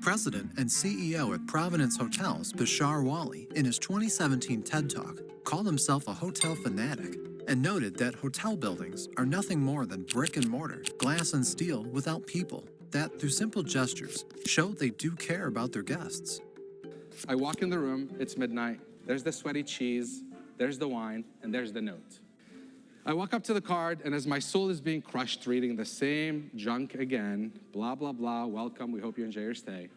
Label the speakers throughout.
Speaker 1: President and CEO at Providence Hotels, Bashar Wali, in his 2017 TED Talk, called himself a hotel fanatic and noted that hotel buildings are nothing more than brick and mortar, glass and steel without people, that through simple gestures show they do care about their guests.
Speaker 2: I walk in the room, it's midnight, there's the sweaty cheese, there's the wine, and there's the note. I walk up to the card, and as my soul is being crushed reading the same junk again, blah, blah, blah, welcome, we hope you enjoy your stay.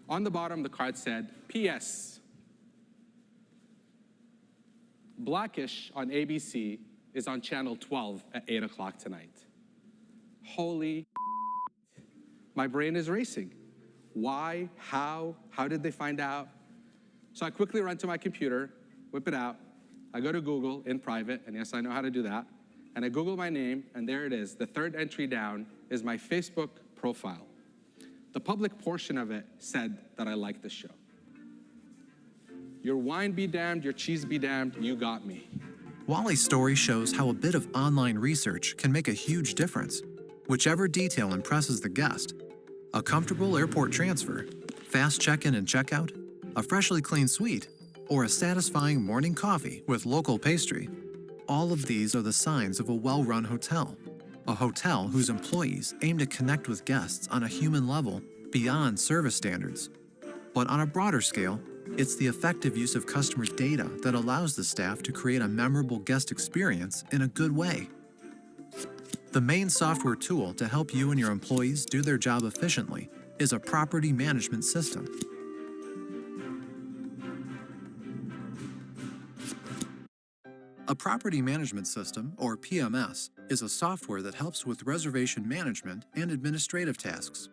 Speaker 2: On the bottom, the card said, PS. Blackish on ABC is on channel 12 at 8 o'clock tonight. Holy my brain is racing. Why? How did they find out? So I quickly run to my computer, whip it out. I go to Google in private, and yes, I know how to do that. And I Google my name, and there it is. The third entry down is my Facebook profile. The public portion of it said that I like the show. Your wine be damned, your cheese be damned, you got me.
Speaker 1: Wali's story shows how a bit of online research can make a huge difference. Whichever detail impresses the guest, a comfortable airport transfer, fast check-in and check-out, a freshly cleaned suite, or a satisfying morning coffee with local pastry, all of these are the signs of a well-run hotel. A hotel whose employees aim to connect with guests on a human level beyond service standards. But on a broader scale, it's the effective use of customer data that allows the staff to create a memorable guest experience in a good way. The main software tool to help you and your employees do their job efficiently is a property management system. A property management system, or PMS, is a software that helps with reservation management and administrative tasks.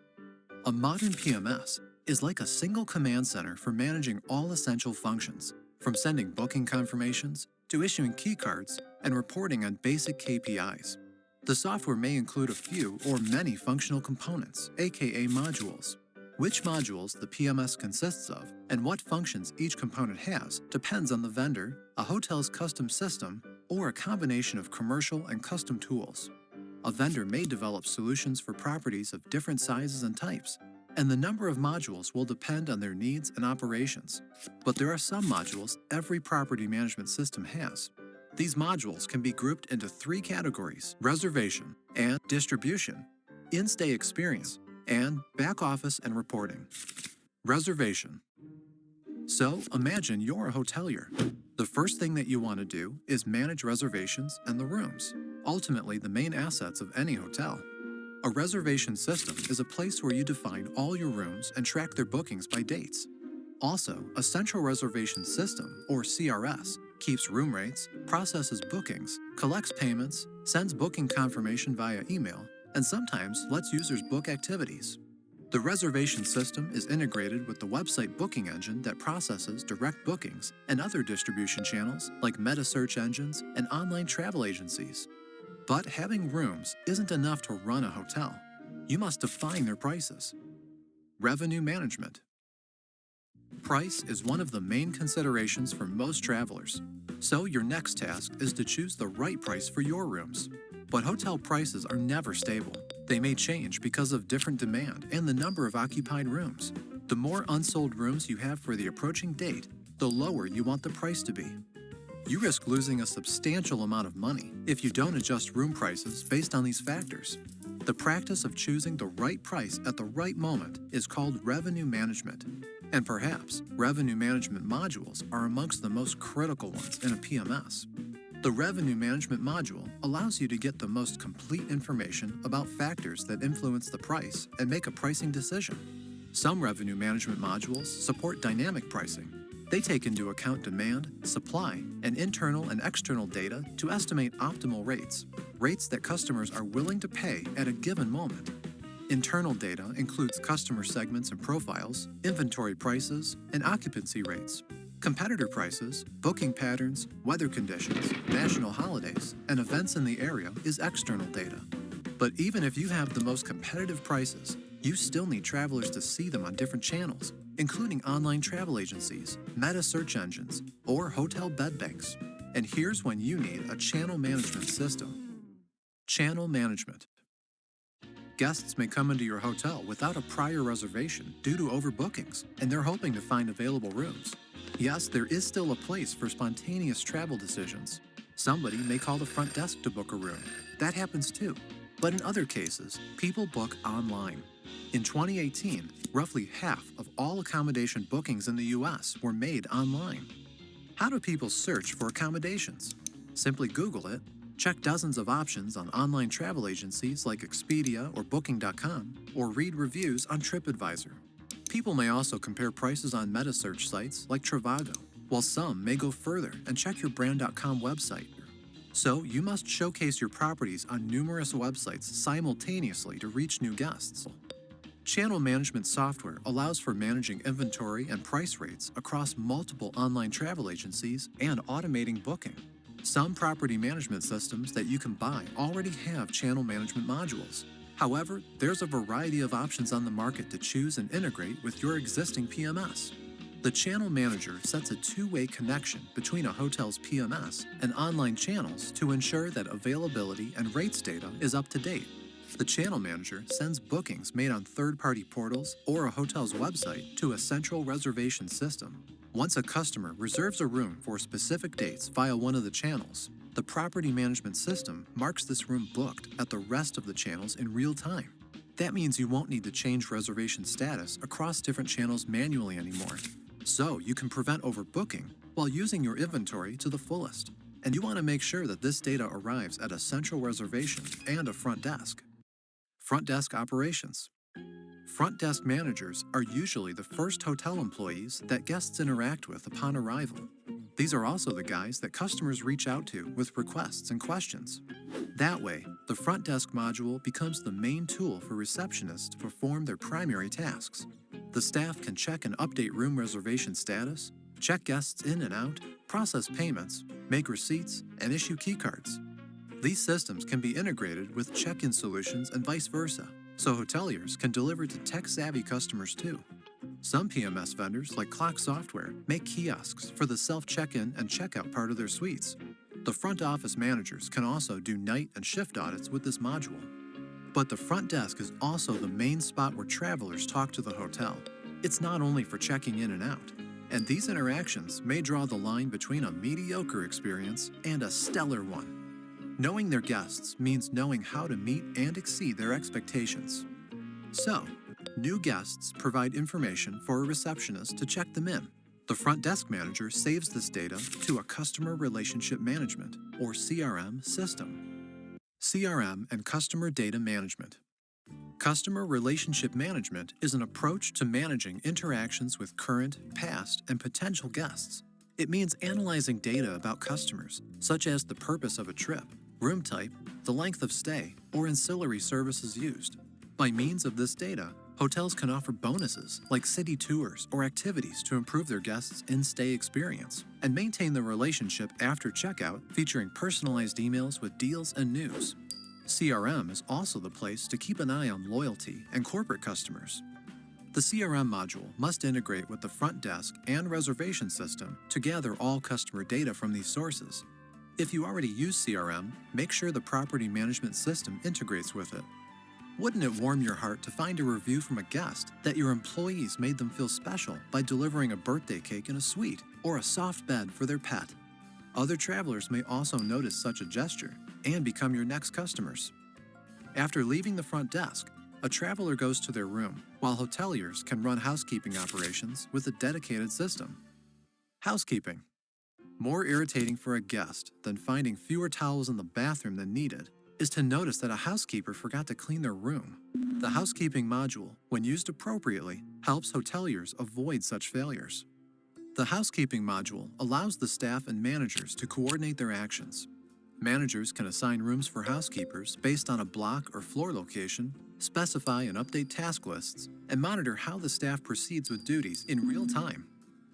Speaker 1: A modern PMS is like a single command center for managing all essential functions, from sending booking confirmations to issuing key cards and reporting on basic KPIs. The software may include a few or many functional components, aka modules. Which modules the PMS consists of and what functions each component has depends on the vendor, a hotel's custom system, or a combination of commercial and custom tools. A vendor may develop solutions for properties of different sizes and types, and the number of modules will depend on their needs and operations. But there are some modules every property management system has. These modules can be grouped into three categories: reservation and distribution, in-stay experience, and back office and reporting. Reservation. So imagine you're a hotelier. The first thing that you want to do is manage reservations and the rooms, ultimately the main assets of any hotel. A reservation system is a place where you define all your rooms and track their bookings by dates. Also, a central reservation system, or CRS, keeps room rates, processes bookings, collects payments, sends booking confirmation via email, and sometimes lets users book activities. The reservation system is integrated with the website booking engine that processes direct bookings and other distribution channels like meta search engines and online travel agencies. But having rooms isn't enough to run a hotel. You must define their prices. Revenue management. Price is one of the main considerations for most travelers. So your next task is to choose the right price for your rooms. But hotel prices are never stable. They may change because of different demand and the number of occupied rooms. The more unsold rooms you have for the approaching date, the lower you want the price to be. You risk losing a substantial amount of money if you don't adjust room prices based on these factors. The practice of choosing the right price at the right moment is called revenue management. And perhaps revenue management modules are amongst the most critical ones in a PMS. The revenue management module allows you to get the most complete information about factors that influence the price and make a pricing decision. Some revenue management modules support dynamic pricing. They take into account demand, supply, and internal and external data to estimate optimal rates that customers are willing to pay at a given moment. Internal data includes customer segments and profiles, inventory prices, and occupancy rates. Competitor prices, booking patterns, weather conditions, national holidays, and events in the area is external data. But even if you have the most competitive prices, you still need travelers to see them on different channels, including online travel agencies, meta search engines, or hotel bed banks. And here's when you need a channel management system. Channel management. Guests may come into your hotel without a prior reservation due to overbookings, and they're hoping to find available rooms. Yes, there is still a place for spontaneous travel decisions. Somebody may call the front desk to book a room. That happens too. But in other cases, people book online. In 2018, roughly half of all accommodation bookings in the US were made online. How do people search for accommodations? Simply Google it, check dozens of options on online travel agencies like Expedia or Booking.com, or read reviews on TripAdvisor. People may also compare prices on meta-search sites like Trivago, while some may go further and check your brand.com website. So you must showcase your properties on numerous websites simultaneously to reach new guests. Channel management software allows for managing inventory and price rates across multiple online travel agencies and automating booking. Some property management systems that you can buy already have channel management modules. However, there's a variety of options on the market to choose and integrate with your existing PMS. The channel manager sets a two-way connection between a hotel's PMS and online channels to ensure that availability and rates data is up to date. The channel manager sends bookings made on third-party portals or a hotel's website to a central reservation system. Once a customer reserves a room for specific dates via one of the channels, the property management system marks this room booked at the rest of the channels in real time. That means you won't need to change reservation status across different channels manually anymore. So you can prevent overbooking while using your inventory to the fullest. And you want to make sure that this data arrives at a central reservation and a front desk. Front desk operations. Front desk managers are usually the first hotel employees that guests interact with upon arrival. These are also the guys that customers reach out to with requests and questions. That way, the front desk module becomes the main tool for receptionists to perform their primary tasks. The staff can check and update room reservation status, check guests in and out, process payments, make receipts, and issue keycards. These systems can be integrated with check-in solutions and vice versa, so hoteliers can deliver to tech-savvy customers too. Some PMS vendors, like Clock Software, make kiosks for the self-check-in and checkout part of their suites. The front office managers can also do night and shift audits with this module. But the front desk is also the main spot where travelers talk to the hotel. It's not only for checking in and out, and these interactions may draw the line between a mediocre experience and a stellar one. Knowing their guests means knowing how to meet and exceed their expectations. So, new guests provide information for a receptionist to check them in. The front desk manager saves this data to a customer relationship management, or CRM, system. CRM and customer data management. Customer relationship management is an approach to managing interactions with current, past, and potential guests. It means analyzing data about customers, such as the purpose of a trip, room type, the length of stay, or ancillary services used. By means of this data, hotels can offer bonuses like city tours or activities to improve their guests' in-stay experience and maintain the relationship after checkout, featuring personalized emails with deals and news. CRM is also the place to keep an eye on loyalty and corporate customers. The CRM module must integrate with the front desk and reservation system to gather all customer data from these sources. If you already use CRM, make sure the property management system integrates with it. Wouldn't it warm your heart to find a review from a guest that your employees made them feel special by delivering a birthday cake in a suite or a soft bed for their pet? Other travelers may also notice such a gesture and become your next customers. After leaving the front desk, a traveler goes to their room, while hoteliers can run housekeeping operations with a dedicated system. Housekeeping. More irritating for a guest than finding fewer towels in the bathroom than needed is to notice that a housekeeper forgot to clean their room. The housekeeping module, when used appropriately, helps hoteliers avoid such failures. The housekeeping module allows the staff and managers to coordinate their actions. Managers can assign rooms for housekeepers based on a block or floor location, specify and update task lists, and monitor how the staff proceeds with duties in real time.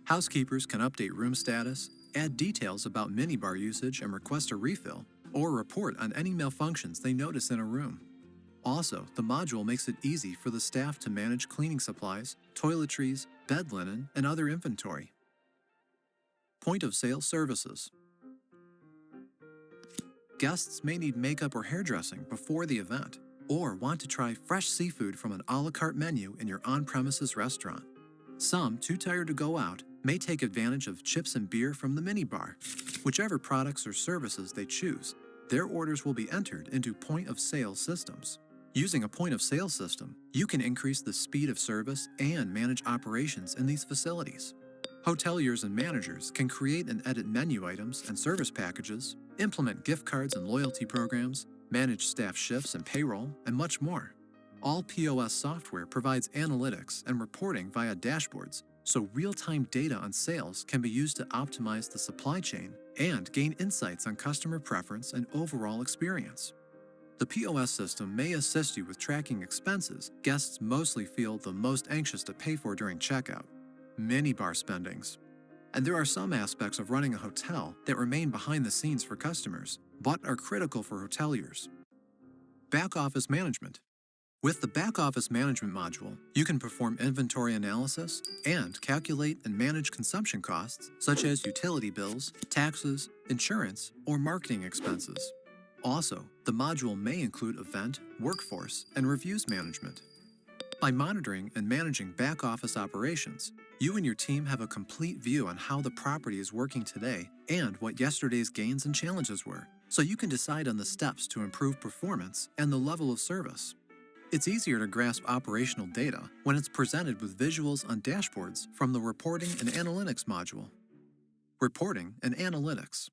Speaker 1: Housekeepers can update room status, add details about minibar usage and request a refill, or report on any malfunctions they notice in a room. Also, the module makes it easy for the staff to manage cleaning supplies, toiletries, bed linen, and other inventory. Point of sale services. Guests may need makeup or hairdressing before the event, or want to try fresh seafood from an a la carte menu in your on-premises restaurant. Some, too tired to go out, may take advantage of chips and beer from the minibar. Whichever products or services they choose, their orders will be entered into point-of-sale systems. Using a point-of-sale system, you can increase the speed of service and manage operations in these facilities. Hoteliers and managers can create and edit menu items and service packages, implement gift cards and loyalty programs, manage staff shifts and payroll, and much more. All POS software provides analytics and reporting via dashboards, so real-time data on sales can be used to optimize the supply chain and gain insights on customer preference and overall experience. The POS system may assist you with tracking expenses guests mostly feel the most anxious to pay for during checkout, minibar spendings. And there are some aspects of running a hotel that remain behind the scenes for customers, but are critical for hoteliers. Back office management. With the back office management module, you can perform inventory analysis and calculate and manage consumption costs such as utility bills, taxes, insurance, or marketing expenses. Also, the module may include event, workforce, and reviews management. By monitoring and managing back office operations, you and your team have a complete view on how the property is working today and what yesterday's gains and challenges were, so you can decide on the steps to improve performance and the level of service. It's easier to grasp operational data when it's presented with visuals on dashboards from the Reporting and Analytics module. Reporting and Analytics.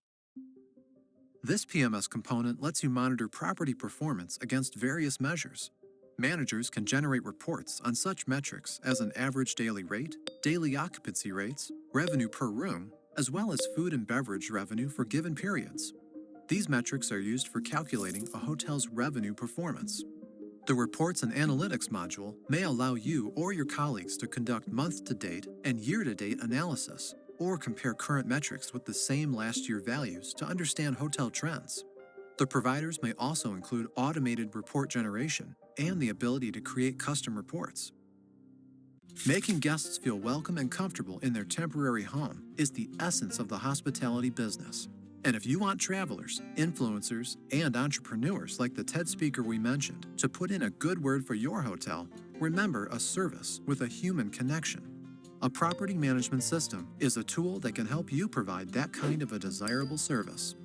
Speaker 1: This PMS component lets you monitor property performance against various measures. Managers can generate reports on such metrics as an average daily rate, daily occupancy rates, revenue per room, as well as food and beverage revenue for given periods. These metrics are used for calculating a hotel's revenue performance. The Reports and Analytics module may allow you or your colleagues to conduct month-to-date and year-to-date analysis, or compare current metrics with the same last year values to understand hotel trends. The providers may also include automated report generation and the ability to create custom reports. Making guests feel welcome and comfortable in their temporary home is the essence of the hospitality business. And if you want travelers, influencers, and entrepreneurs like the TED speaker we mentioned to put in a good word for your hotel, remember a service with a human connection. A property management system is a tool that can help you provide that kind of a desirable service.